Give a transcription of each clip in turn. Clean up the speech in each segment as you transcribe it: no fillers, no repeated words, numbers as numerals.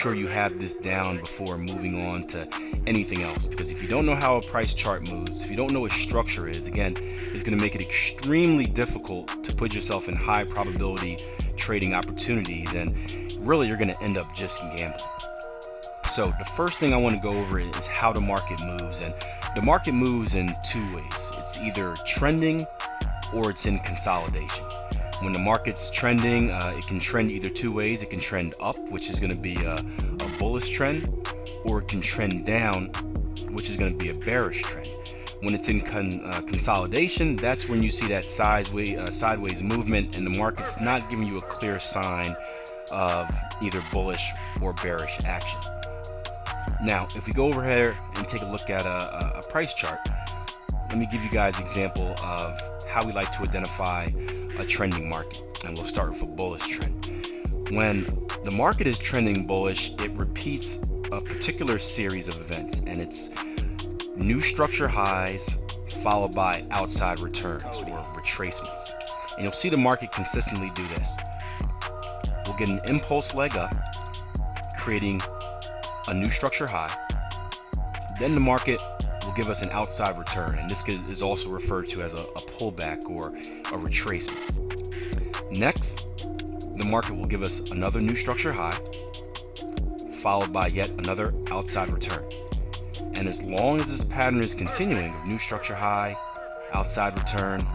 sure you have this down before moving on to anything else, because if you don't know how a price chart moves, if you don't know what structure is, again, it's going to make it extremely difficult to put yourself in high probability trading opportunities, and really you're going to end up just gambling. So the first thing I want to go over is how the market moves, and the market moves in two ways. It's either trending or it's in consolidation. When the market's trending, it can trend either two ways. It can trend up, which is going to be a bullish trend, or it can trend down, which is going to be a bearish trend. When it's in consolidation, that's when you see that sideways movement, and the market's not giving you a clear sign of either bullish or bearish action. Now, if we go over here and take a look at a price chart, let me give you guys an example of how we like to identify a trending market, and we'll start with a bullish trend. When the market is trending bullish, it repeats a particular series of events, and it's new structure highs followed by outside returns or retracements. And you'll see the market consistently do this. We'll get an impulse leg up, creating a new structure high. Then the market will give us an outside return, and this is also referred to as a pullback or a retracement. Next, the market will give us another new structure high, followed by yet another outside return. And as long as this pattern is continuing of new structure high, outside return,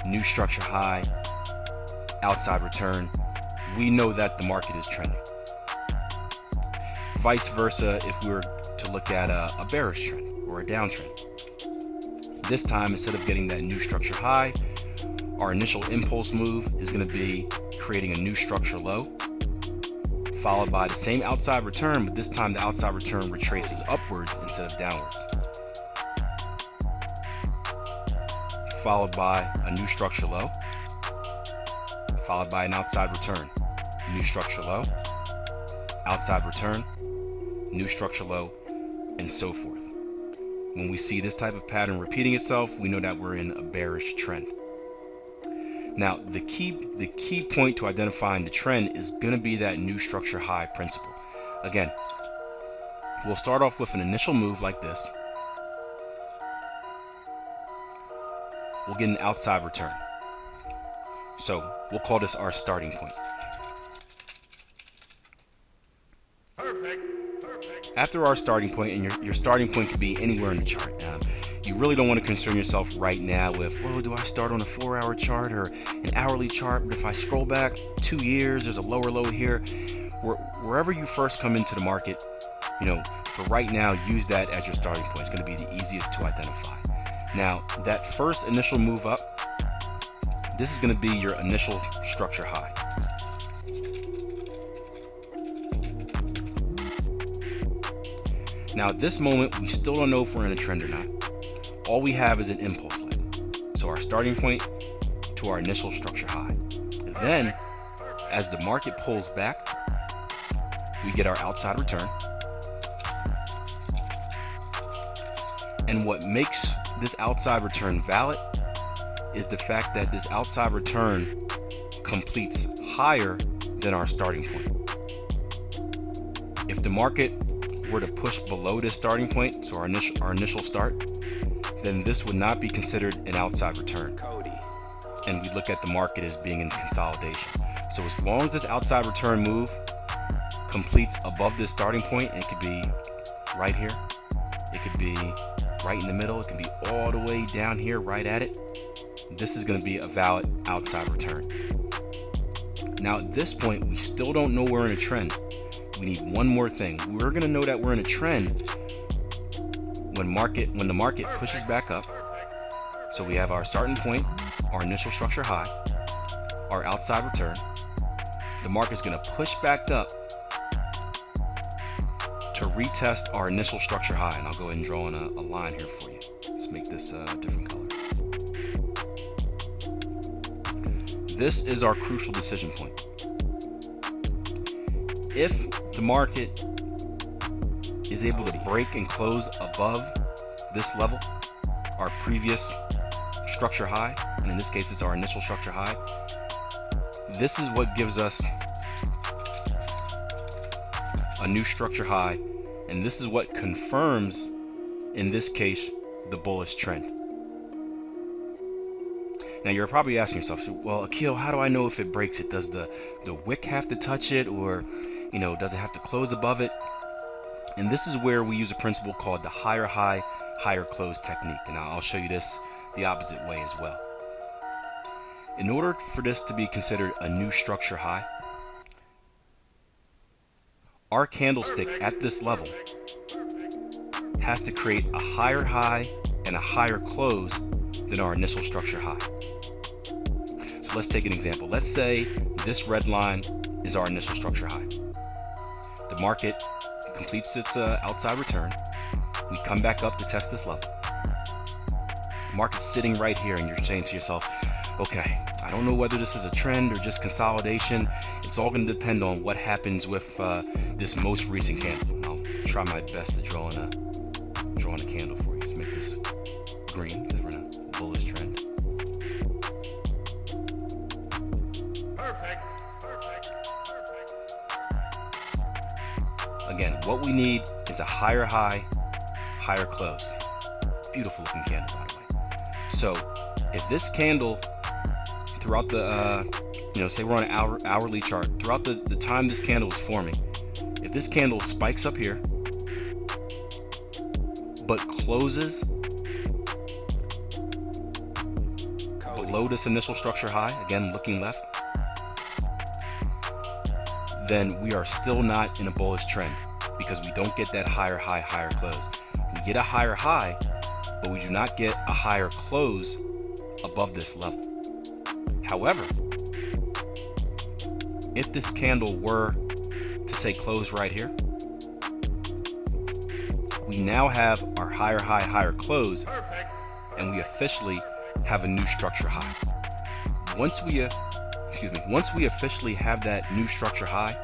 new structure high, outside return, we know that the market is trending. Vice versa, if we were to look at a bearish trend or a downtrend. This time, instead of getting that new structure high, our initial impulse move is going to be creating a new structure low, followed by the same outside return, but this time the outside return retraces upwards instead of downwards, followed by a new structure low, followed by an outside return, new structure low, outside return, new structure low, and so forth. When we see this type of pattern repeating itself, we know that we're in a bearish trend. Now, the key point to identifying the trend is going to be that new structure high principle. Again, we'll start off with an initial move like this. We'll get an outside return. So we'll call this our starting point. After our starting point, and your starting point could be anywhere in the chart. You really don't want to concern yourself right now with, well, do I start on a 4-hour chart or an hourly chart? But if I scroll back 2 years, there's a lower low here. Wherever you first come into the market, for right now, use that as your starting point. It's going to be the easiest to identify. Now, that first initial move up, this is going to be your initial structure high. Now, at this moment, we still don't know if we're in a trend or not. All we have is an impulse leg. So our starting point to our initial structure high. And then, as the market pulls back, we get our outside return. And what makes this outside return valid is the fact that this outside return completes higher than our starting point. If the market were to push below this starting point, so our initial start, then this would not be considered an outside return. And we look at the market as being in consolidation. So as long as this outside return move completes above this starting point, it could be right here, it could be right in the middle, it can be all the way down here right at it, this is going to be a valid outside return. Now at this point, we still don't know we're in a trend. We need one more thing. We're going to know that we're in a trend when the market pushes back up. So we have our starting point, our initial structure high, our outside return. The market's going to push back up to retest our initial structure high. And I'll go ahead and draw on a line here for you. Let's make this a different color. This is our crucial decision point. If the market is able to break and close above this level, our previous structure high, and in this case it's our initial structure high, this is what gives us a new structure high, and this is what confirms, in this case, the bullish trend. Now you're probably asking yourself, well, Akil, how do I know if it breaks it? Does the wick have to touch it, or does it have to close above it? And this is where we use a principle called the higher high, higher close technique, and I'll show you this the opposite way as well. In order for this to be considered a new structure high, our candlestick at this level has to create a higher high and a higher close than our initial structure high. So let's take an example. Let's say this red line is our initial structure high. The market completes its outside return. We come back up to test this level. The market's sitting right here, and you're saying to yourself, okay, I don't know whether this is a trend or just consolidation. It's all going to depend on what happens with this most recent candle. I'll try my best to draw on a candle for you. Let's make this green because we're in a bullish trend. Perfect. Again, what we need is a higher high, higher close. Beautiful looking candle, by the way. So if this candle throughout the say we're on an hourly chart, throughout the time this candle is forming, if this candle spikes up here but closes below this initial structure high, again looking left, then we are still not in a bullish trend because we don't get that higher high, higher close. We get a higher high, but we do not get a higher close above this level. However, if this candle were to say close right here, we now have our higher high, higher close, and we officially have a new structure high. Once we officially have that new structure high,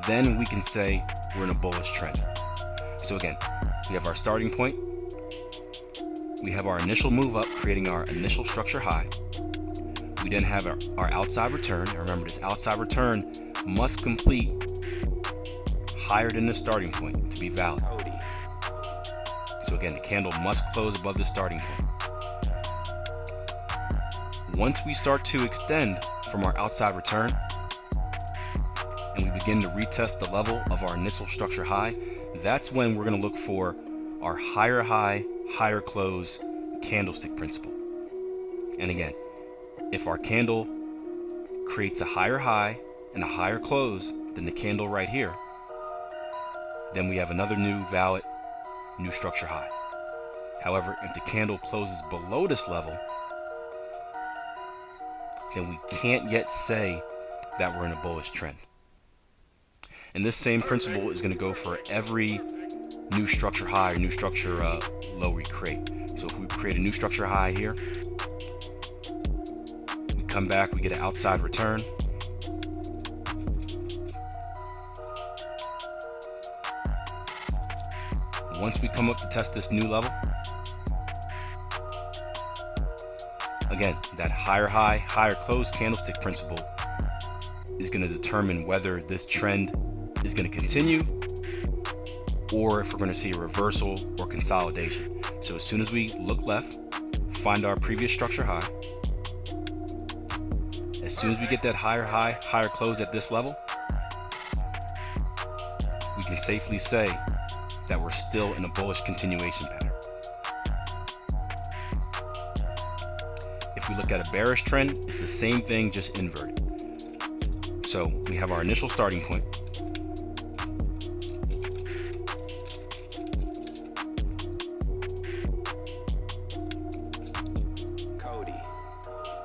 then we can say we're in a bullish trend. So again, we have our starting point, we have our initial move up, creating our initial structure high. We then have our outside return, and remember this outside return must complete higher than the starting point to be valid. So again, the candle must close above the starting point. Once we start to extend from our outside return and we begin to retest the level of our initial structure high, that's when we're going to look for our higher high, higher close candlestick principle. And again, if our candle creates a higher high and a higher close than the candle right here, then we have another new valid new structure high. However, if the candle closes below this level, then we can't yet say that we're in a bullish trend. And this same principle is going to go for every new structure high or new structure low we create. So if we create a new structure high here, we come back, we get an outside return. Once we come up to test this new level, again, that higher high, higher close candlestick principle is going to determine whether this trend is going to continue or if we're going to see a reversal or consolidation. So as soon as we look left, find our previous structure high, as soon as we get that higher high, higher close at this level, we can safely say that we're still in a bullish continuation pattern. If we look at a bearish trend, it's the same thing, just inverted. So we have our initial starting point.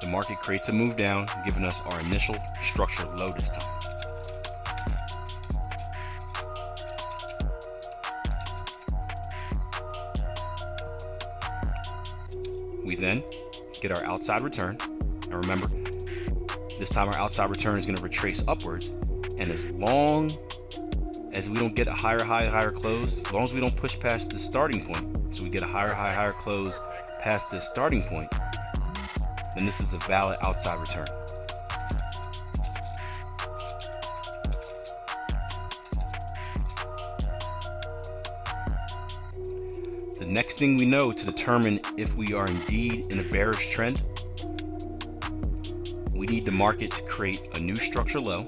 The market creates a move down, giving us our initial structure low this time. We then get our outside return, and remember, this time our outside return is going to retrace upwards, and as long as we don't get a higher high, higher close, as long as we don't push past the starting point, so we get a higher high, higher close past this starting point, then this is a valid outside return. The next thing we know to determine if we are indeed in a bearish trend, we need the market to create a new structure low,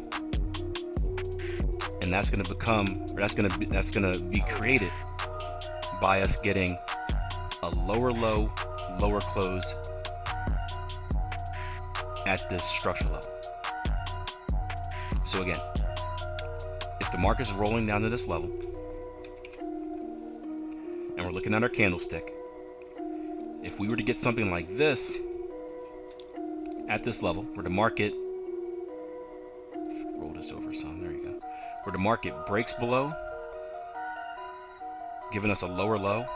and that's going to be created by us getting a lower low, lower close at this structure level. So again, if the market's rolling down to this level and we're looking at our candlestick, if we were to get something like this at this level where the market, roll this over some, there you go, where the market breaks below, giving us a lower low,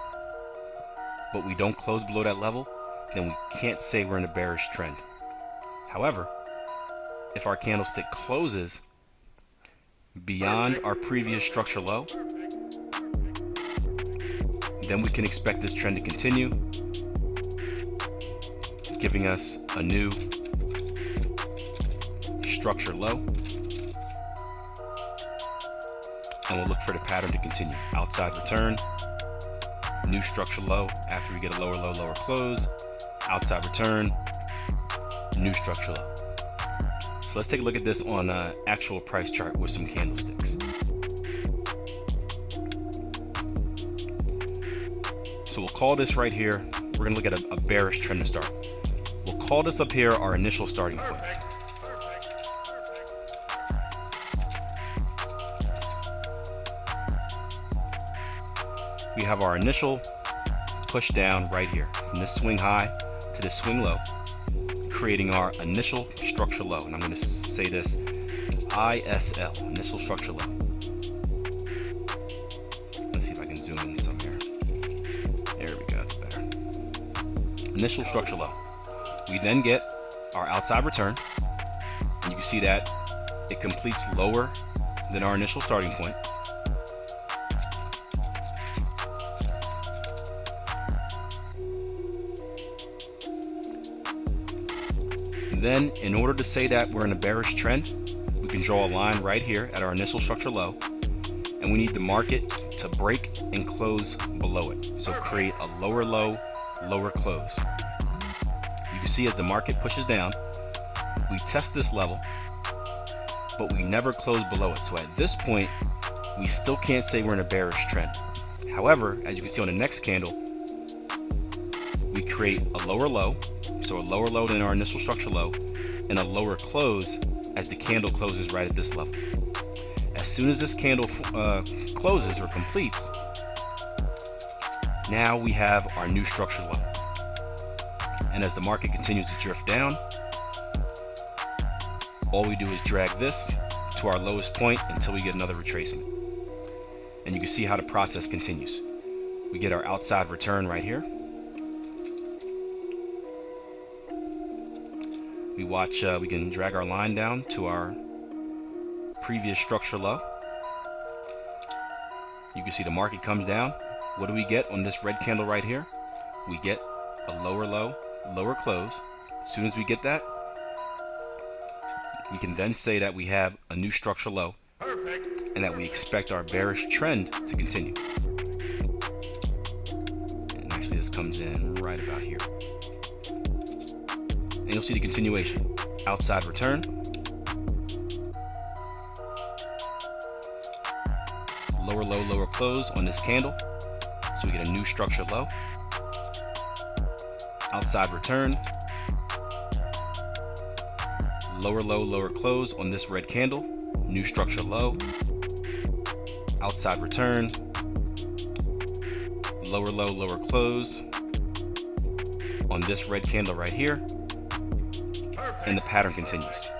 but we don't close below that level, then we can't say we're in a bearish trend. However, if our candlestick closes beyond our previous structure low, then we can expect this trend to continue, giving us a new structure low, and we'll look for the pattern to continue. Outside return, new structure low after we get a lower low, lower close, outside return, new structure low. So let's take a look at this on an actual price chart with some candlesticks. So we'll call this right here, we're going to look at a bearish trend to start. We'll call this up here our initial starting point. We have our initial push down right here from this swing high to this swing low, creating our initial structure low. And I'm going to say this ISL, initial structure low. Let's see if I can zoom in some here. There we go, that's better. Initial structure low. We then get our outside return, and you can see that it completes lower than our initial starting point. Then, in order to say that we're in a bearish trend, we can draw a line right here at our initial structure low, and we need the market to break and close below it. So create a lower low, lower close. You can see as the market pushes down, we test this level, but we never close below it. So at this point, we still can't say we're in a bearish trend. However, as you can see on the next candle, we create a lower low, so a lower low than our initial structure low, and a lower close as the candle closes right at this level. As soon as this candle closes or completes, now we have our new structure low. And as the market continues to drift down, all we do is drag this to our lowest point until we get another retracement. And you can see how the process continues. We get our outside return right here. We watch, we can drag our line down to our previous structure low. You can see the market comes down. What do we get on this red candle right here? We get a lower low, lower close. As soon as we get that, we can then say that we have a new structure low and that we expect our bearish trend to continue. And actually this comes in right about here. And you'll see the continuation. Outside return, lower low, lower close on this candle, so we get a new structure low. Outside return, lower low, lower close on this red candle, new structure low. Outside return, lower low, lower close on this red candle right here. And the pattern continues.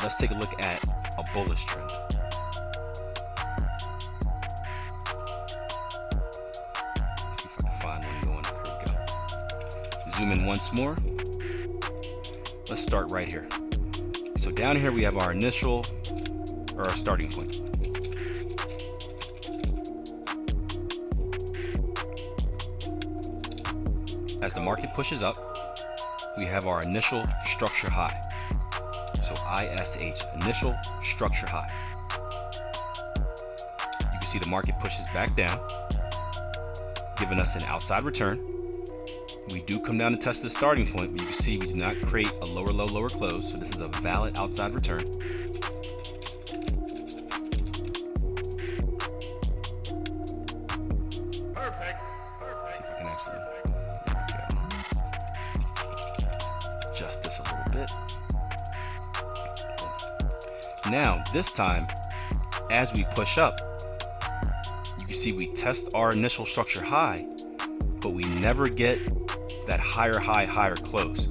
Let's take a look at a bullish trend. Let's see if I can find one going. There we go. Zoom in once more. Let's start right here. So down here we have our initial, or our starting point. As the market pushes up, we have our initial structure high. So ISH, initial structure high. You can see the market pushes back down. giving us an outside return. We do come down to test the starting point, but you can see we do not create a lower low, lower close, so this is a valid outside return. Perfect. See if I can actually, adjust this a little bit. Now, this time, as we push up, you can see we test our initial structure high, but we never get that higher high, higher close.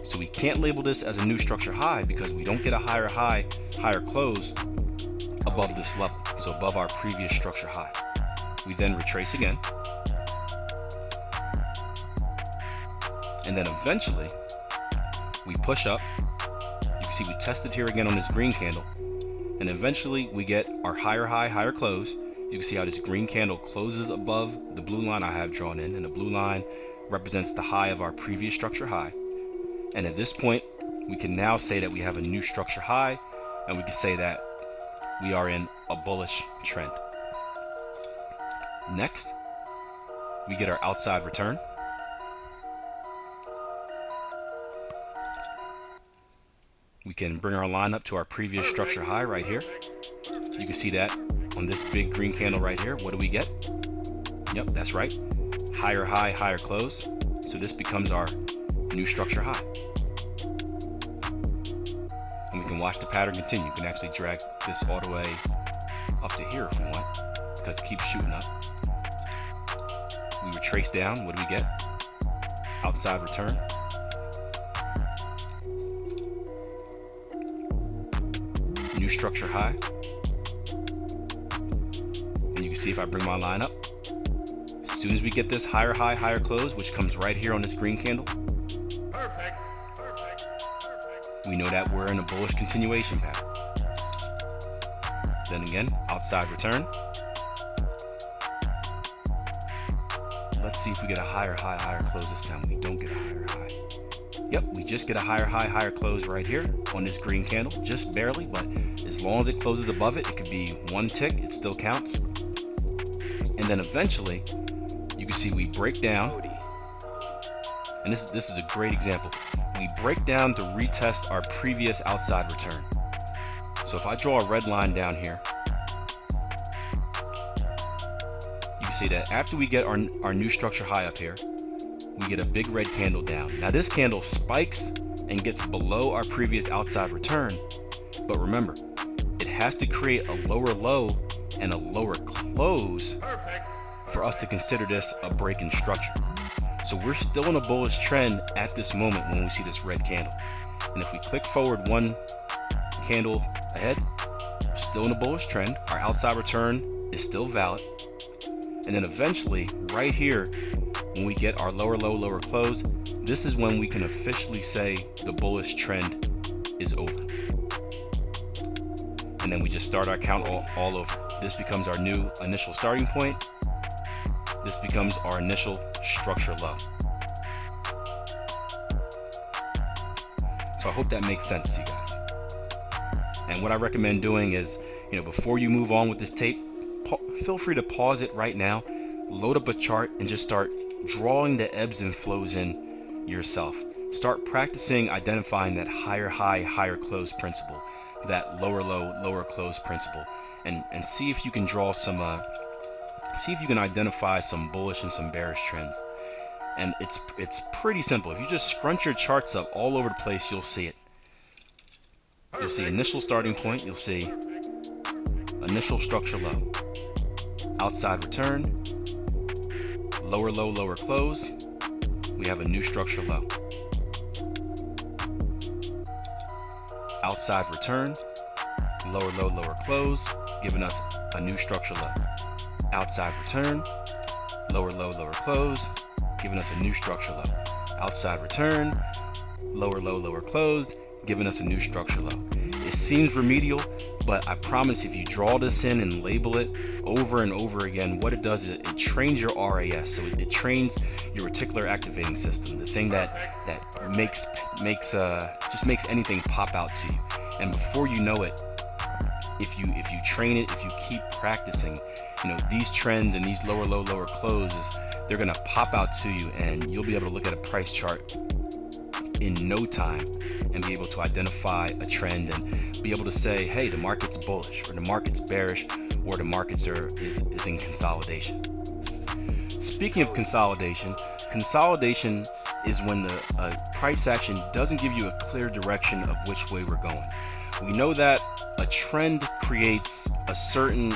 So we can't label this as a new structure high because we don't get a higher high, higher close above this level, so above our previous structure high. We then retrace again, and then eventually we push up. You can see we tested here again on this green candle, and eventually we get our higher high, higher close. You can see how this green candle closes above the blue line I have drawn in, and the blue line represents the high of our previous structure high. And at this point, we can now say that we have a new structure high, and we can say that we are in a bullish trend. Next, we get our outside return. We can bring our line up to our previous structure high right here. You can see that on this big green candle right here. What do we get? Yep, that's right. Higher high, higher close. So this becomes our new structure high. And we can watch the pattern continue. You can actually drag this all the way up to here if we want, because it keeps shooting up. We retrace down. What do we get? Outside return. New structure high. And you can see if I bring my line up, as soon as we get this higher high, higher close, which comes right here on this green candle, Perfect. we know that we're in a bullish continuation pattern. Then again, outside return. Let's see if we get a higher high, higher close this time. We don't get a higher high. Yep, we just get a higher high, higher close right here on this green candle, just barely, but as long as it closes above it, it could be one tick, it still counts. And then eventually, you can see we break down, and this is a great example. We break down to retest our previous outside return. So if I draw a red line down here, you can see that after we get our new structure high up here, we get a big red candle down. Now this candle spikes and gets below our previous outside return, but remember, it has to create a lower low and a lower close for us to consider this a break in structure. So we're still in a bullish trend at this moment when we see this red candle. And if we click forward one candle ahead, we're still in a bullish trend. Our outside return is still valid. And then eventually, right here, when we get our lower low, lower close, this is when we can officially say the bullish trend is over. And then we just start our count all over. This becomes our new initial starting point. This becomes our initial structure low. So I hope that makes sense to you guys. And what I recommend doing is, before you move on with this tape, feel free to pause it right now, load up a chart, and just start drawing the ebbs and flows in yourself. Start practicing identifying that higher high, higher close principle, that lower low, lower close principle, and see if you can draw some, see if you can identify some bullish and some bearish trends. And it's pretty simple. If you just scrunch your charts up all over the place, you'll see it. You'll see initial starting point, you'll see initial structure low, outside return, lower low, lower close, we have a new structure low. Outside return, lower low, lower close, giving us a new structure low. Outside return, lower low, lower close, giving us a new structure low. Outside return, lower low, lower close, giving us a new structure low. It seems remedial, but I promise if you draw this in and label it over and over again, what it does is it trains your RAS. So it trains your reticular activating system, the thing that makes anything pop out to you. And before you know it, if you train it, if you keep practicing, these trends and these lower low, lower closes, they're gonna pop out to you, and you'll be able to look at a price chart in no time and be able to identify a trend and be able to say, hey, the market's bullish, or the market's bearish, or the markets is in consolidation. Speaking of consolidation is when the price action doesn't give you a clear direction of which way we're going. We know that a trend creates a certain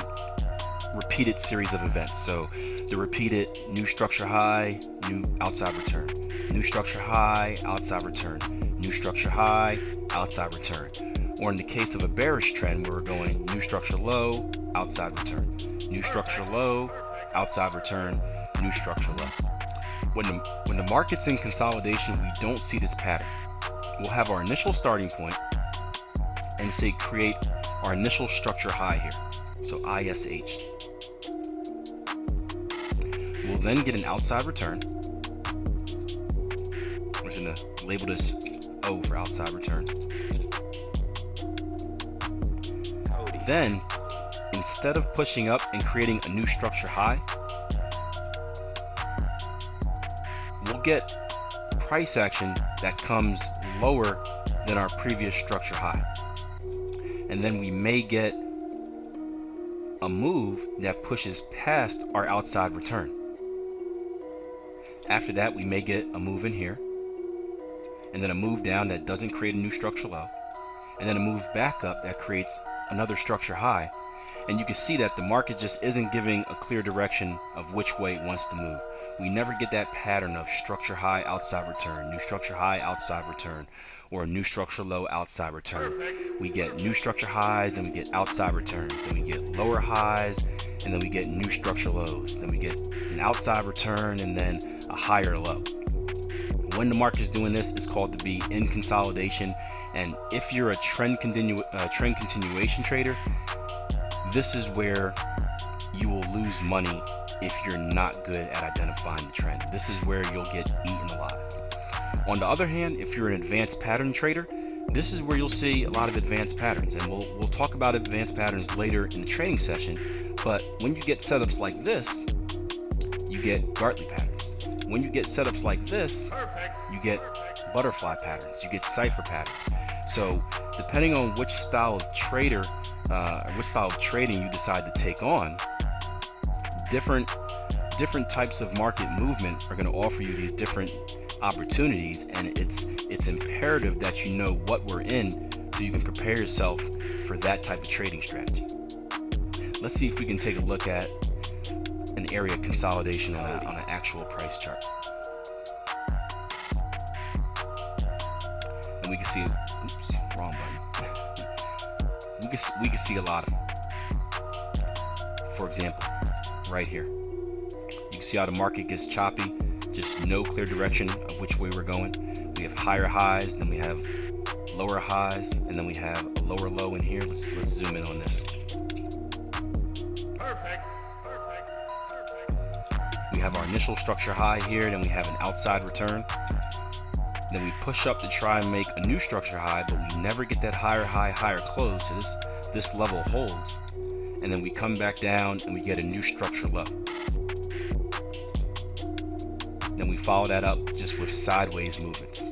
repeated series of events. So the repeated new structure high, new outside return, new structure high, outside return, new structure high, outside return. Or in the case of a bearish trend where we're going new structure low, outside return, new structure low, outside return, new structure low. When the market's in consolidation, we don't see this pattern. We'll have our initial starting point and say create our initial structure high here. So ISH. We'll then get an outside return. We're going to label this O for outside return. Then, instead of pushing up and creating a new structure high, we'll get price action that comes lower than our previous structure high. And then we may get a move that pushes past our outside return. After that, we may get a move in here, and then a move down that doesn't create a new structure low, and then a move back up that creates another structure high. And you can see that the market just isn't giving a clear direction of which way it wants to move. We never get that pattern of structure high, outside return, new structure high, outside return, or new structure low, outside return. We get new structure highs, then we get outside returns, then we get lower highs, and then we get new structure lows. Then we get an outside return and then a higher low. When the market is doing this, it's called to be in consolidation. And if you're a trend continuation trader, this is where you will lose money if you're not good at identifying the trend. This is where you'll get eaten alive. On the other hand, if you're an advanced pattern trader, this is where you'll see a lot of advanced patterns, and we'll talk about advanced patterns later in the training session. But when you get setups like this, you get Gartley patterns. When you get setups like this, you get butterfly patterns, you get cipher patterns. So depending on which style of trader, which style of trading you decide to take on, different types of market movement are going to offer you these different opportunities, and it's imperative that you know what we're in so you can prepare yourself for that type of trading strategy. Let's see if we can take a look at an area of consolidation on an actual price chart. And we can see, oops, wrong button. we can see a lot of them. For example, right here, you can see how the market gets choppy, just no clear direction of which way we're going. We have higher highs, then we have lower highs, and then we have a lower low in here. Let's zoom in on this. We have our initial structure high here, then we have an outside return. Then we push up to try and make a new structure high, but we never get that higher high, higher close. So this level holds. And then we come back down and we get a new structure low. Then we follow that up just with sideways movements.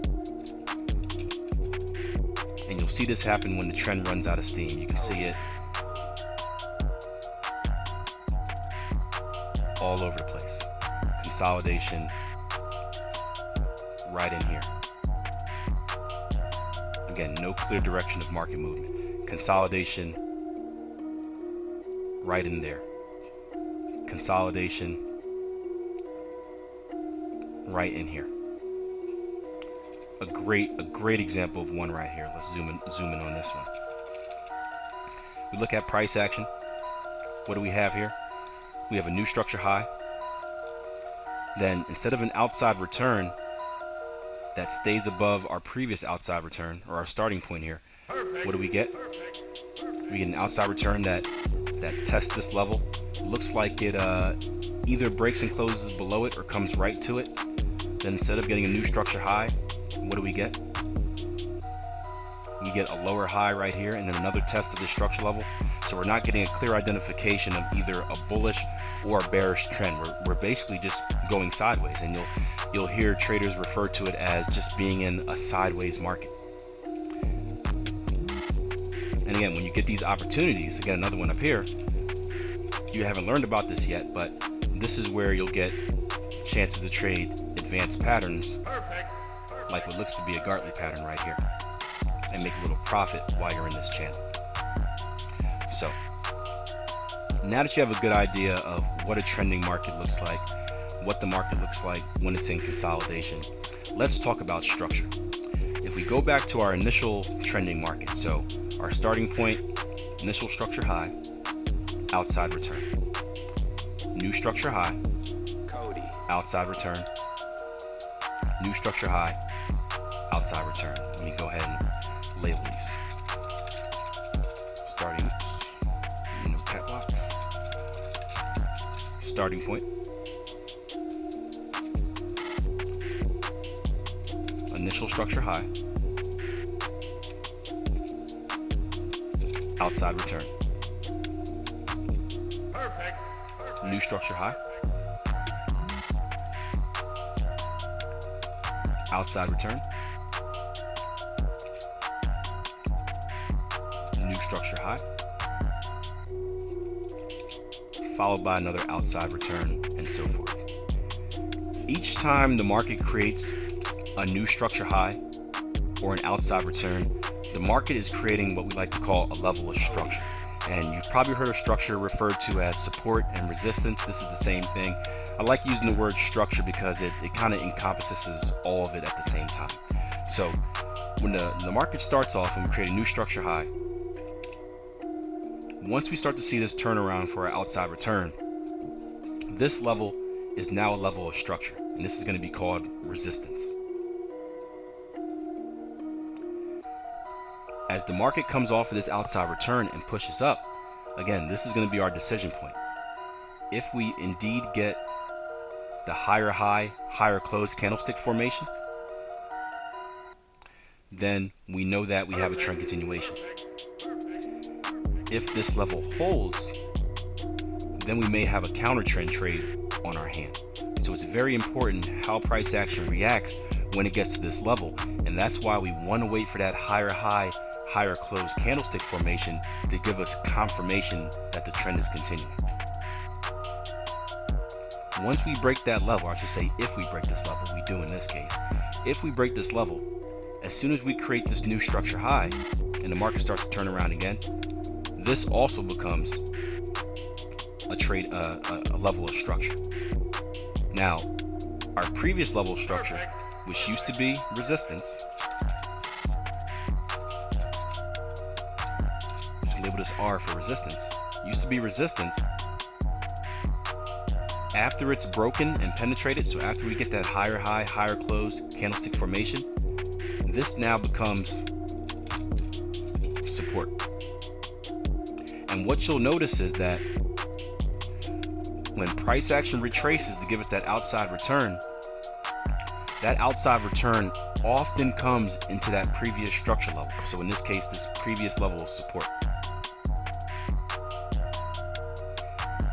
And you'll see this happen when the trend runs out of steam. You can see it all over the place. Consolidation right in here. Again, no clear direction of market movement. Consolidation right in there. Consolidation right in here. A great example of one right here. Let's zoom in on this one. We look at price action. What do we have here? We have a new structure high. Then instead of an outside return that stays above our previous outside return, or our starting point here, what do we get? We get an outside return that tests this level. Looks like it either breaks and closes below it or comes right to it. Then instead of getting a new structure high, what do we get? We get a lower high right here and then another test of this structure level. So we're not getting a clear identification of either a bullish or a bearish trend. We're basically just going sideways, and you'll hear traders refer to it as just being in a sideways market. And again, when you get these opportunities, again, another one up here, you haven't learned about this yet, but this is where you'll get chances to trade advanced patterns, like what looks to be a Gartley pattern right here, and make a little profit while you're in this channel. So now that you have a good idea of what a trending market looks like, what the market looks like when it's in consolidation, let's talk about structure. If we go back to our initial trending market, so our starting point, initial structure high, outside return, new structure high, outside return, new structure high, outside return. Let me go ahead and label these. Starting, cat blocks. Starting point, initial structure high, outside return, new structure high, outside return, new structure high, followed by another outside return, and so forth. Each time the market creates a new structure high or an outside return, the market is creating what we like to call a level of structure. And you've probably heard of structure referred to as support and resistance. This is the same thing. I like using the word structure because it kind of encompasses all of it at the same time. So when the market starts off and we create a new structure high, once we start to see this turnaround for our outside return, this level is now a level of structure, and this is going to be called resistance. As the market comes off of this outside return and pushes up, again, this is going to be our decision point. If we indeed get the higher high, higher close candlestick formation, then we know that we have a trend continuation. If this level holds, then we may have a counter trend trade on our hand. So it's very important how price action reacts when it gets to this level, and that's why we want to wait for that higher high, higher close candlestick formation to give us confirmation that the trend is continuing. Once we break that level, I should say if we break this level, we do in this case, if we break this level, as soon as we create this new structure high and the market starts to turn around again, this also becomes a level of structure. Now, our previous level of structure, which used to be resistance, just label this R for resistance, used to be resistance. After it's broken and penetrated, so after we get that higher high, higher close candlestick formation, this now becomes support. And what you'll notice is that when price action retraces to give us that outside return often comes into that previous structure level. So in this case, this previous level of support.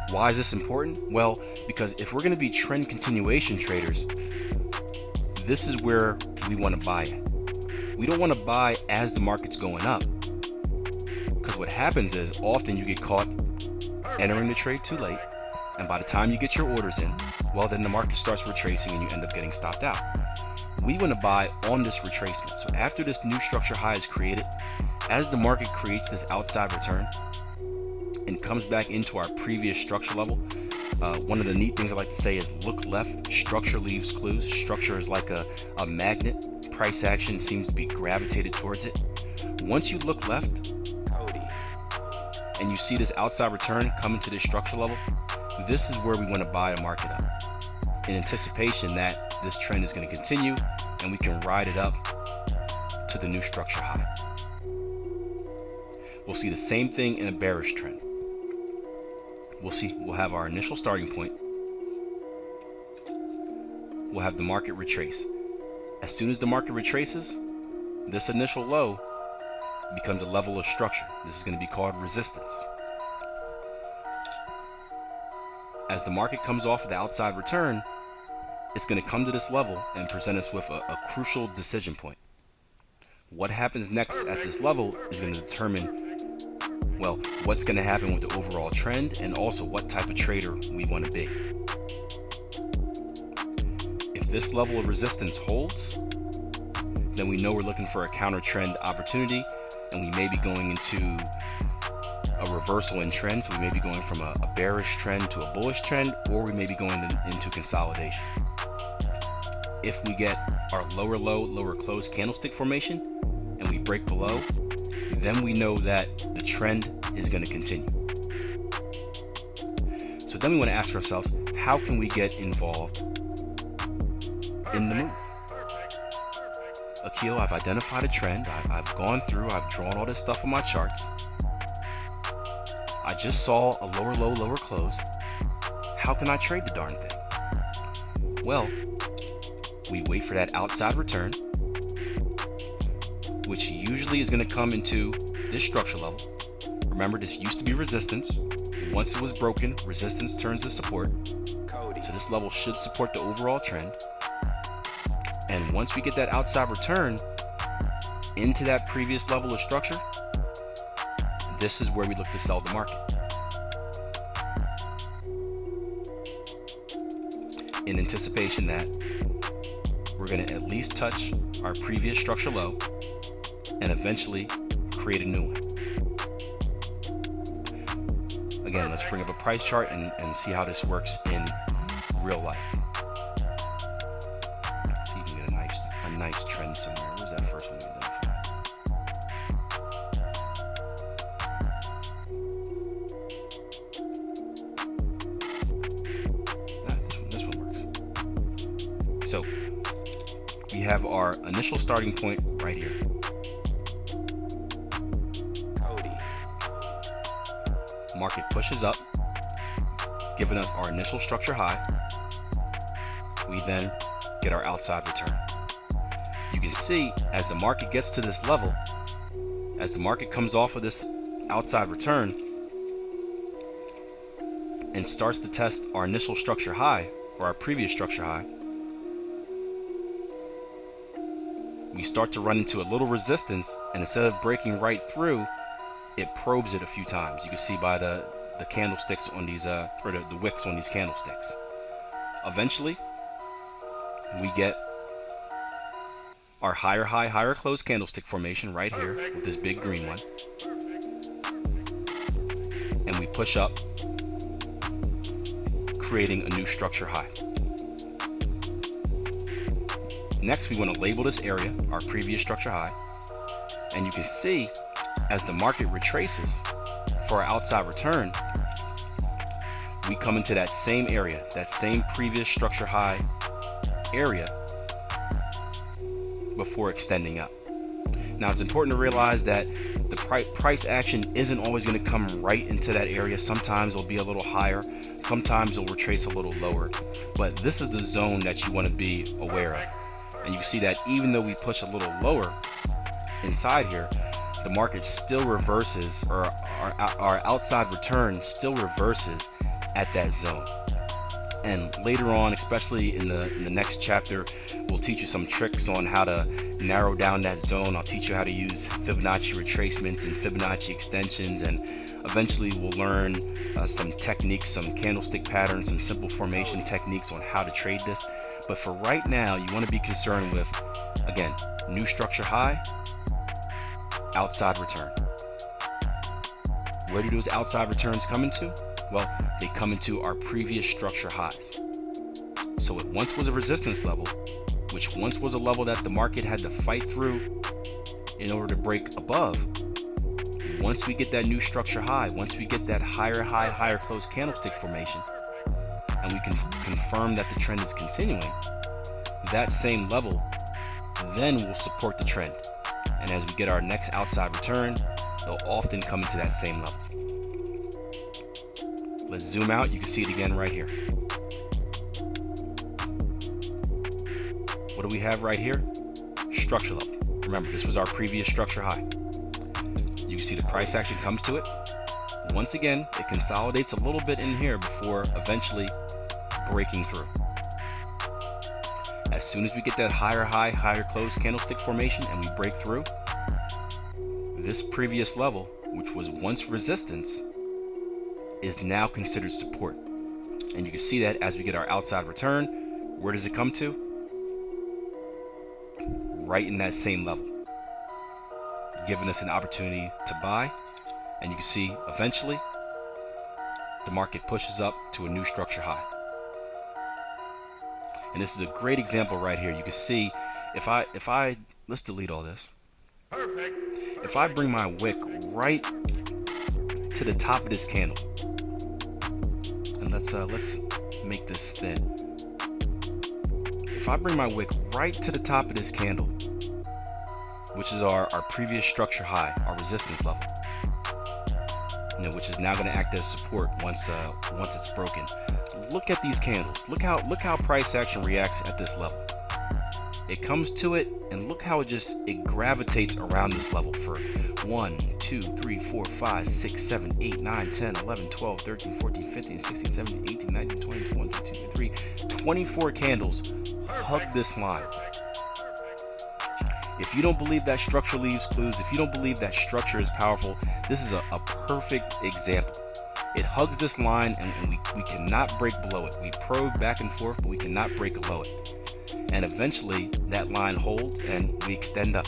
Why is this important? Well, because if we're going to be trend continuation traders, this is where we want to buy at. We don't want to buy as the market's going up, because what happens is often you get caught entering the trade too late, and by the time you get your orders in, well, then the market starts retracing and you end up getting stopped out. We want to buy on this retracement. So after this new structure high is created, as the market creates this outside return and comes back into our previous structure level, one of the neat things I like to say is look left. Structure leaves clues. Structure is like a magnet. Price action seems to be gravitated towards it. Once you look left and you see this outside return come into this structure level, this is where we want to buy a market up in anticipation that this trend is going to continue and we can ride it up to the new structure high. We'll see the same thing in a bearish trend. We'll have our initial starting point. We'll have the market retrace. As soon as the market retraces, this initial low becomes a level of structure. This is going to be called resistance. as the market comes off of the outside return, it's going to come to this level and present us with a crucial decision point. What happens next at this level is going to determine, well, what's going to happen with the overall trend and also what type of trader we want to be. If this level of resistance holds, then we know we're looking for a counter trend opportunity, and we may be going into a reversal in trend. So we may be going from a bearish trend to a bullish trend, or we may be going into consolidation. If we get our lower low, lower close candlestick formation and we break below, then we know that the trend is going to continue. So then we want to ask ourselves, how can we get involved in the move? Akil, I've identified a trend. I've gone through, I've drawn all this stuff on my charts. I just saw a lower low, lower close. How can I trade the darn thing? Well, we wait for that outside return, which usually is going to come into this structure level. Remember, this used to be resistance. Once it was broken, resistance turns to support. So this level should support the overall trend. And once we get that outside return into that previous level of structure, this is where we look to sell the market. In anticipation that we're going to at least touch our previous structure low and eventually create a new one. Again, let's bring up a price chart and see how this works in real life. See if you can get a nice trend somewhere. Where's that first one we identified? This one works. So we have our initial starting point right here. Market pushes up, giving us our initial structure high. We then get our outside return. You can see as the market gets to this level, as the market comes off of this outside return and starts to test our initial structure high or our previous structure high, we start to run into a little resistance, and instead of breaking right through, it probes it a few times. You can see by the candlesticks on these, or the wicks on these candlesticks. Eventually, we get our higher high, higher close candlestick formation right here with this big green one. And we push up, creating a new structure high. Next, we want to label this area our previous structure high. And you can see as the market retraces for our outside return, we come into that same area, that same previous structure high area before extending up. Now, it's important to realize that the price action isn't always going to come right into that area. Sometimes it'll be a little higher, sometimes it'll retrace a little lower, but this is the zone that you want to be aware of. And you see that even though we push a little lower inside here, the market still reverses, or our outside return still reverses at that zone. And later on, especially in the next chapter, we'll teach you some tricks on how to narrow down that zone. I'll teach you how to use Fibonacci retracements and Fibonacci extensions, and eventually we'll learn some techniques, some candlestick patterns, some simple formation techniques on how to trade this. But for right now, you want to be concerned with, again, new structure high, outside return. Where do those outside returns come into? Well, they come into our previous structure highs. So it once was a resistance level, which once was a level that the market had to fight through in order to break above. Once we get that new structure high, once we get that higher high, higher close candlestick formation, and we can confirm that the trend is continuing, that same level then will support the trend. And as we get our next outside return, they'll often come into that same level. Let's zoom out. You can see it again right here. What do we have right here? Structure level. Remember, this was our previous structure high. You can see the price action comes to it. Once again, it consolidates a little bit in here before eventually breaking through. As soon as we get that higher high, higher close candlestick formation and we break through, this previous level, which was once resistance, is now considered support. And you can see that as we get our outside return, where does it come to? Right in that same level, giving us an opportunity to buy. And you can see eventually the market pushes up to a new structure high. And this is a great example right here. You can see if I let's delete all this. Perfect. If I bring my wick right to the top of this candle, and let's make this thin. If I bring my wick right to the top of this candle, which is our previous structure high, our resistance level, which is now going to act as support once it's broken. Look at these candles. Look how price action reacts at this level. It comes to it, and look how it gravitates around this level for 1, 2, 3, 4, 5, 6, 7, 8, 9, 10, 11, 12, 13, 14, 15, 16, 17, 18, 19, 20, 21, 22, 23, 24 candles hug this line. If you don't believe that structure leaves clues, if you don't believe that structure is powerful, this is a perfect example. It hugs this line, and we cannot break below it. We probe back and forth, but we cannot break below it. And eventually, that line holds, and we extend up.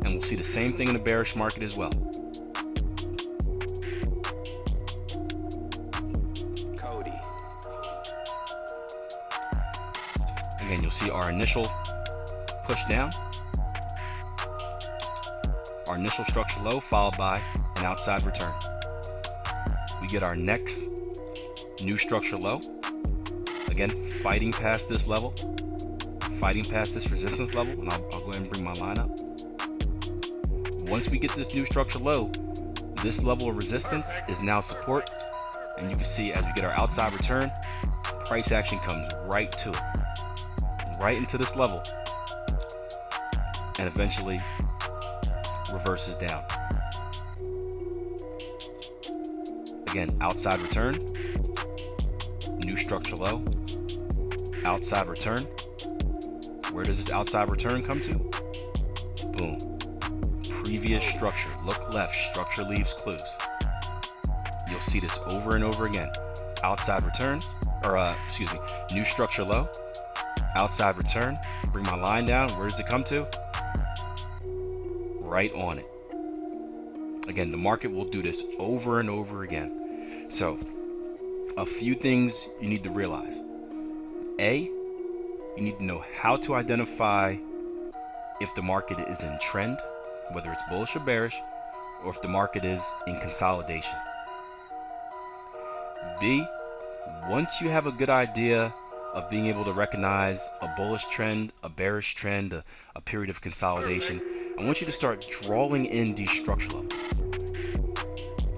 And we'll see the same thing in the bearish market as well. Cody. Again, you'll see our initial push down, our initial structure low, followed by an outside return. We get our next new structure low. Again, fighting past this level, fighting past this resistance level, and I'll go ahead and bring my line up. Once we get this new structure low, this level of resistance is now support, and you can see as we get our outside return, price action comes right to it, right into this level, and eventually reverses down. Again, outside return, new structure low, outside return. Where does this outside return come to? Boom. Previous structure. Look left. Structure leaves clues. You'll see this over and over again. Outside return, new structure low, outside return. Bring my line down. Where does it come to? Right on it. Again, the market will do this over and over again. So, a few things you need to realize. A, you need to know how to identify if the market is in trend, whether it's bullish or bearish, or if the market is in consolidation. B, once you have a good idea of being able to recognize a bullish trend, a bearish trend, a period of consolidation, I want you to start drawing in these structure levels.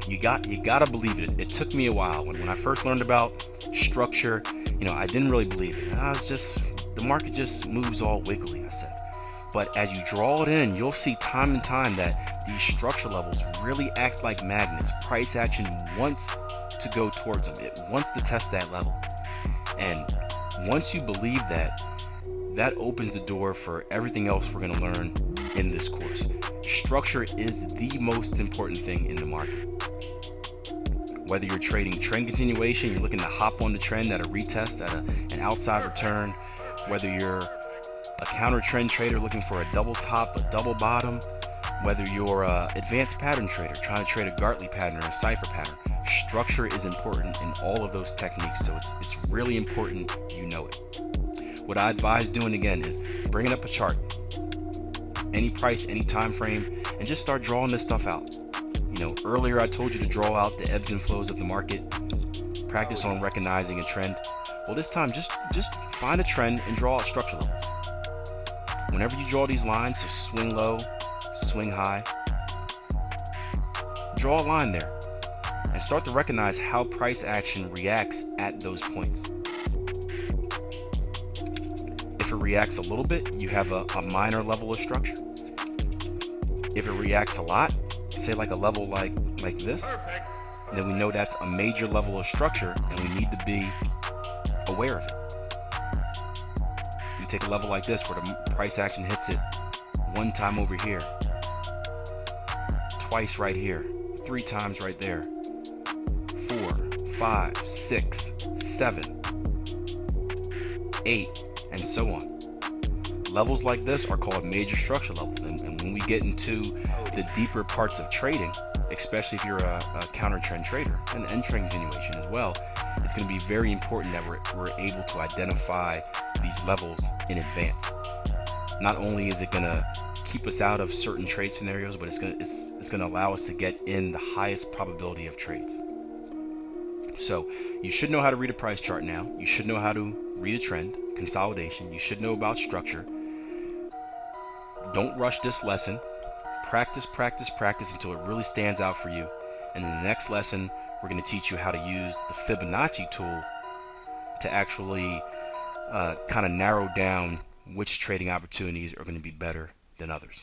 You gotta believe it. It took me a while. When I first learned about structure, I didn't really believe it. The market just moves all wiggly, I said. But as you draw it in, you'll see time and time that these structure levels really act like magnets. Price action wants to go towards them. It wants to test that level. And once you believe that, that opens the door for everything else we're going to learn in this course. Structure is the most important thing in the market. Whether you're trading trend continuation, you're looking to hop on the trend at a retest, at an outside return, whether you're a counter trend trader looking for a double top, a double bottom, whether you're an advanced pattern trader trying to trade a Gartley pattern or a cipher pattern, structure is important in all of those techniques. So it's really important you know it. What I advise doing again is bringing up a chart, any price, any time frame, and just start drawing this stuff out. Earlier I told you to draw out the ebbs and flows of the market, practice on recognizing a trend. Well, this time just find a trend and draw out structure levels. Whenever you draw these lines, so swing low, swing high, draw a line there and start to recognize how price action reacts at those points. If it reacts a little bit, you have a minor level of structure. If it reacts a lot, say like a level like like this, Perfect. then we know that's a major level of structure and we need to be aware of it. You take a level like this where the price action hits it one time over here, twice right here, 3 times right there, 4, 5, 6, 7, 8, and so on. Levels like this are called major structure levels, and when we get into the deeper parts of trading, especially if you're a counter trend trader and end trend continuation as well, it's going to be very important that we're able to identify these levels in advance. Not only is it going to keep us out of certain trade scenarios, but it's going to allow us to get in the highest probability of trades. So you should know how to read a price chart now. You should know how to read a trend, consolidation. You should know about structure. Don't rush this lesson. Practice, practice, practice until it really stands out for you. And in the next lesson, we're going to teach you how to use the Fibonacci tool to actually kind of narrow down which trading opportunities are going to be better than others.